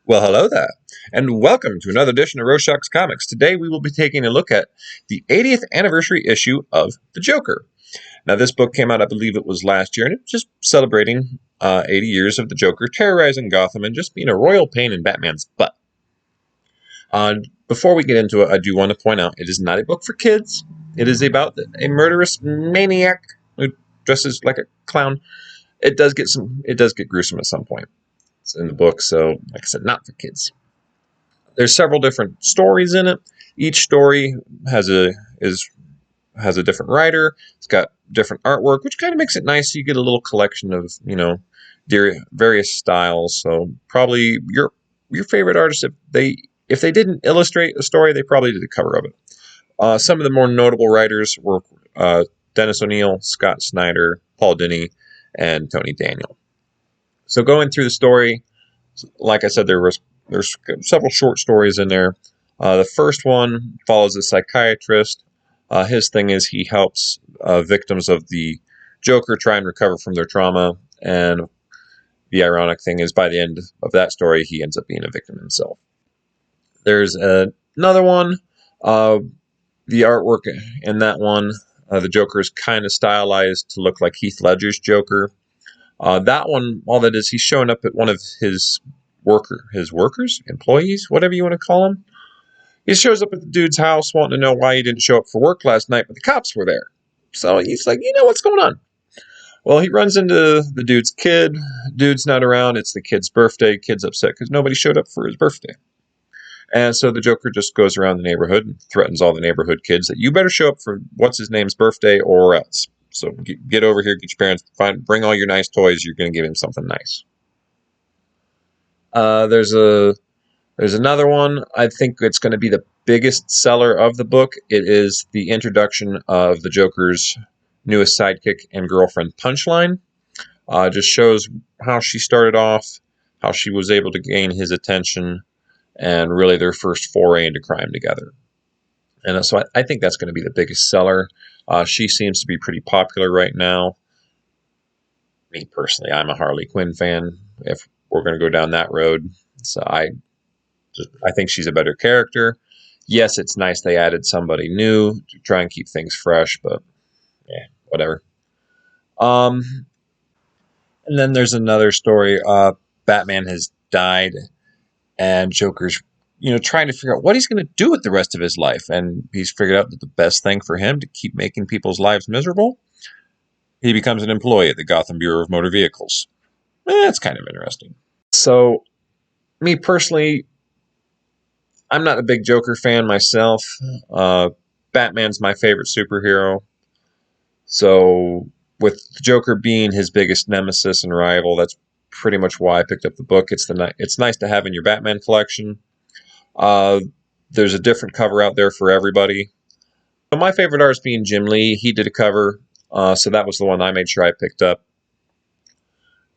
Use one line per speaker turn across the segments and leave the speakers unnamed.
Well, hello there, and welcome to another edition of Rorschach's Comics. Today we will be taking a look at the 80th anniversary issue of The Joker. Now, this book came out, I believe it was last year, and it's just celebrating 80 years of the Joker terrorizing Gotham and just being a royal pain in Batman's butt. Before we get into it, I do want to point out it is not a book for kids. It is about a murderous maniac who dresses like a clown. It does get gruesome at some point. It's in the book, so like I said, not for kids. There's several different stories in it. Each story has a different writer. It's got different artwork, which kind of makes it nice. You get a little collection of various styles. So probably your favorite artist, if they didn't illustrate a story, they probably did a cover of it. Some of the more notable writers were Dennis O'Neil, Scott Snyder, Paul Dini, and Tony Daniel. So going through the story, like I said, there's several short stories in there. The first one follows a psychiatrist. His thing is he helps victims of the Joker try and recover from their trauma. And the ironic thing is, by the end of that story, he ends up being a victim himself. There's another one. The artwork in that one, the Joker is kind of stylized to look like Heath Ledger's Joker. That one, all that is, he's showing up at one of his workers, employees, whatever you want to call them. He shows up at the dude's house wanting to know why he didn't show up for work last night, but the cops were there. So he's like, what's going on? Well, he runs into the dude's kid. Dude's not around. It's the kid's birthday. Kid's upset because nobody showed up for his birthday. And so the Joker just goes around the neighborhood and threatens all the neighborhood kids that you better show up for what's-his-name's birthday or else. So get over here, get your parents, bring all your nice toys. You're going to give him something nice. There's another one. I think it's going to be the biggest seller of the book. It is the introduction of the Joker's newest sidekick and girlfriend, Punchline. Just shows how she started off, how she was able to gain his attention, and really their first foray into crime together. And so I think that's going to be the biggest seller. She seems to be pretty popular right now. Me personally, I'm a Harley Quinn fan. If we're going to go down that road, so I think she's a better character. Yes, it's nice they added somebody new to try and keep things fresh, but yeah, whatever. And then there's another story. Batman has died, and Joker's trying to figure out what he's going to do with the rest of his life. And he's figured out that the best thing for him to keep making people's lives miserable, he becomes an employee at the Gotham Bureau of Motor Vehicles. That's kind of interesting. So, me personally, I'm not a big Joker fan myself. Batman's my favorite superhero. So, with Joker being his biggest nemesis and rival, that's pretty much why I picked up the book. It's nice to have in your Batman collection. There's a different cover out there for everybody. So my favorite artist being Jim Lee. He did a cover, so that was the one I made sure I picked up.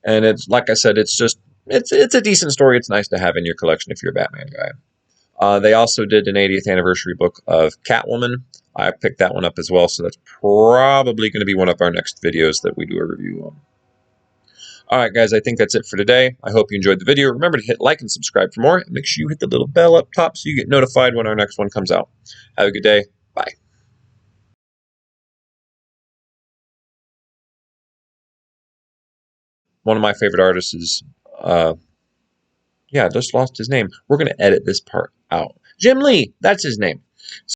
And it's like I said, it's a decent story. It's nice to have in your collection if you're a Batman guy. They also did an 80th anniversary book of Catwoman. I picked that one up as well, so that's probably going to be one of our next videos that we do a review on. Alright guys, I think that's it for today. I hope you enjoyed the video. Remember to hit like and subscribe for more. And make sure you hit the little bell up top so you get notified when our next one comes out. Have a good day. Bye. One of my favorite artists is, I just lost his name. We're going to edit this part out. Jim Lee, that's his name.